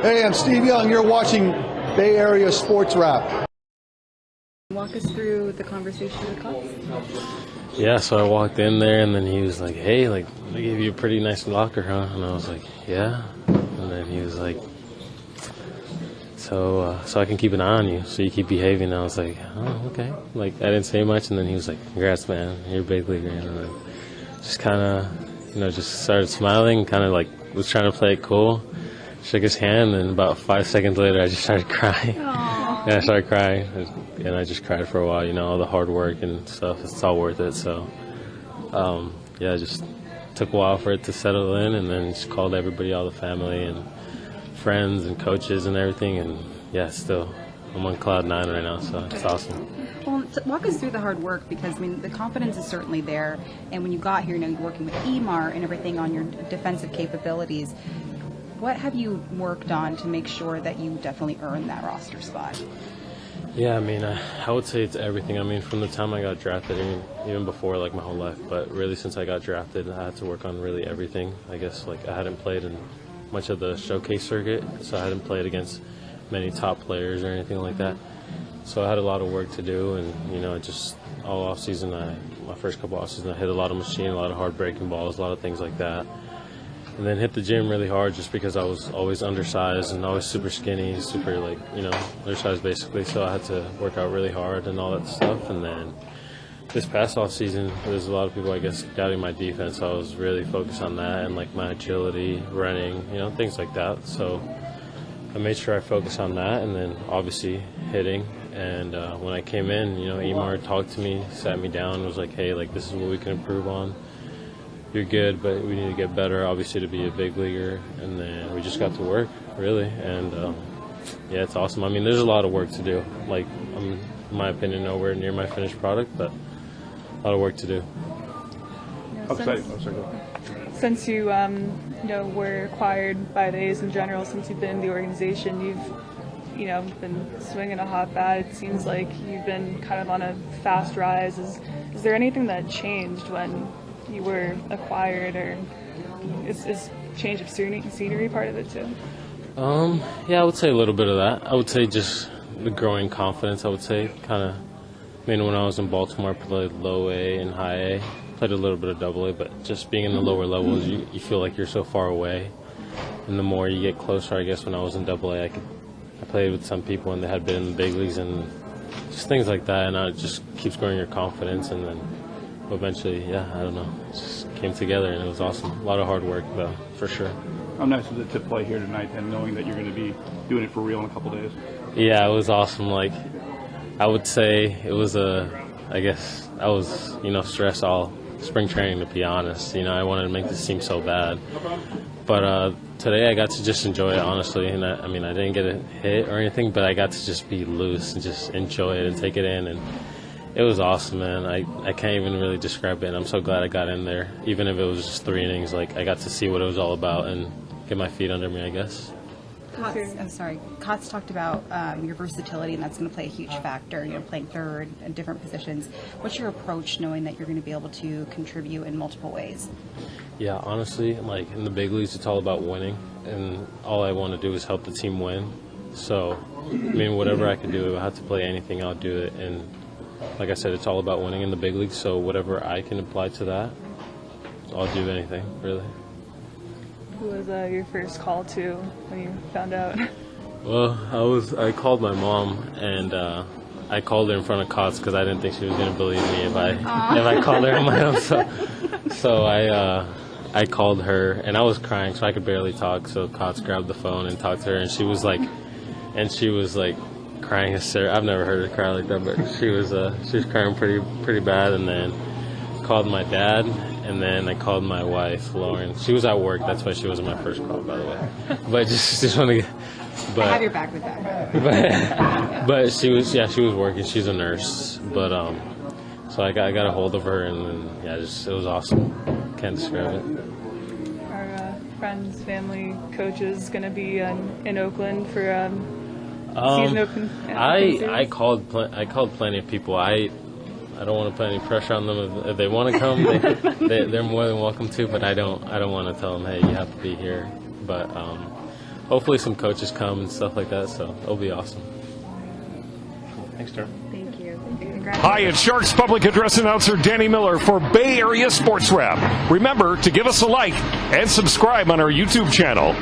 Hey, I'm Steve Young. You're watching Bay Area Sports Wrap. Walk us through the conversation with Cox. Yeah, so I walked in there, and then he was like, hey, like, they gave you a pretty nice locker, huh? And I was like, yeah. And then he was like, so I can keep an eye on you, so you keep behaving. And I was like, oh, okay. Like, I didn't say much, and then he was like, congrats, man, you're a big leaguer. And then just kind of, just started smiling, kind of like was trying to play it cool. Shook his hand, and about 5 seconds later, I just started crying. Aww. And I started crying, and I just cried for a while. All the hard work and stuff, it's all worth it. So, it just took a while for it to settle in, and then just called everybody, all the family and friends and coaches and everything. And, still, I'm on cloud 9 right now, so it's awesome. Well, walk us through the hard work, because, the confidence is certainly there. And when you got here, you're working with EMAR and everything on your defensive capabilities. What have you worked on to make sure that you definitely earn that roster spot? Yeah, I would say it's everything. From the time I got drafted, even before, like, my whole life, but really since I got drafted, I had to work on really everything. I guess, like, I hadn't played in much of the showcase circuit, so I hadn't played against many top players or anything like that. So I had a lot of work to do, and, just all off-season, my first couple off-season, I hit a lot of machine, a lot of hard-breaking balls, a lot of things like that. And then hit the gym really hard just because I was always undersized and always super skinny, super, undersized basically. So I had to work out really hard and all that stuff. And then this past off season, there's a lot of people, I guess, doubting my defense. So I was really focused on that and, my agility, running, things like that. So I made sure I focused on that, and then obviously hitting. And when I came in, Emar talked to me, sat me down, and was like, hey, this is what we can improve on. You're good, but we need to get better, obviously, to be a big leaguer. And then we just got to work, really. And, it's awesome. There's a lot of work to do. I'm, in my opinion, nowhere near my finished product, but a lot of work to do. Since you, were acquired by the A's in general, since you've been in the organization, you've, been swinging a hot bat. It seems like you've been kind of on a fast rise. Is there anything that changed when you were acquired, or is change of scenery part of it too? I would say a little bit of that. I would say just the growing confidence, I would say, kind of. When I was in Baltimore, I played low A and high A. Played a little bit of double A, but just being in the lower levels, you feel like you're so far away. And the more you get closer, I guess when I was in double A, I played with some people and they had been in the big leagues and just things like that, and it just keeps growing your confidence, and then eventually, I don't know, it just came together, and it was awesome. A lot of hard work, though, for sure. How nice was it to play here tonight and knowing that you're going to be doing it for real in a couple days? Yeah, it was awesome. I would say it was I guess I was, stressed all spring training, to be honest. I wanted to make this team so bad. But today I got to just enjoy it, honestly. And I didn't get a hit or anything, but I got to just be loose and just enjoy it and take it in. And it was awesome, man. I can't even really describe it, and I'm so glad I got in there. Even if it was just 3 innings, I got to see what it was all about and get my feet under me, I guess. Kotz talked about your versatility, and that's going to play a huge factor, playing third and different positions. What's your approach knowing that you're going to be able to contribute in multiple ways? Yeah, honestly, in the big leagues, it's all about winning, and all I want to do is help the team win. So, whatever I can do, if I have to play anything, I'll do it. And like I said, it's all about winning in the big leagues, so whatever I can apply to that, I'll do anything, really. Who was your first call to when you found out? Well, I called my mom, and I called her in front of Kotz because I didn't think she was going to believe me if I called her on my own. So I called her, and I was crying, so I could barely talk. So Kotz grabbed the phone and talked to her, and she was crying hysterically. I've never heard her cry like that, but she was crying pretty bad. And then called my dad, and then I called my wife, Lauren. She was at work, that's why she wasn't my first call, by the way. But just want to. I have your back with that. But she was working. She's a nurse, but so I got a hold of her, and then, it was awesome. Can't describe it. Our friends, family, coaches going to be in Oakland for season open. I called plenty of people. I don't want to put any pressure on them. If they want to come, they're more than welcome to. But I don't want to tell them, hey, you have to be here. But hopefully some coaches come and stuff like that, so it'll be awesome. Thanks, Darell. Thank you. Congratulations. Hi, it's Sharks public address announcer Danny Miller for Bay Area Sports Wrap. Remember to give us a like and subscribe on our YouTube channel.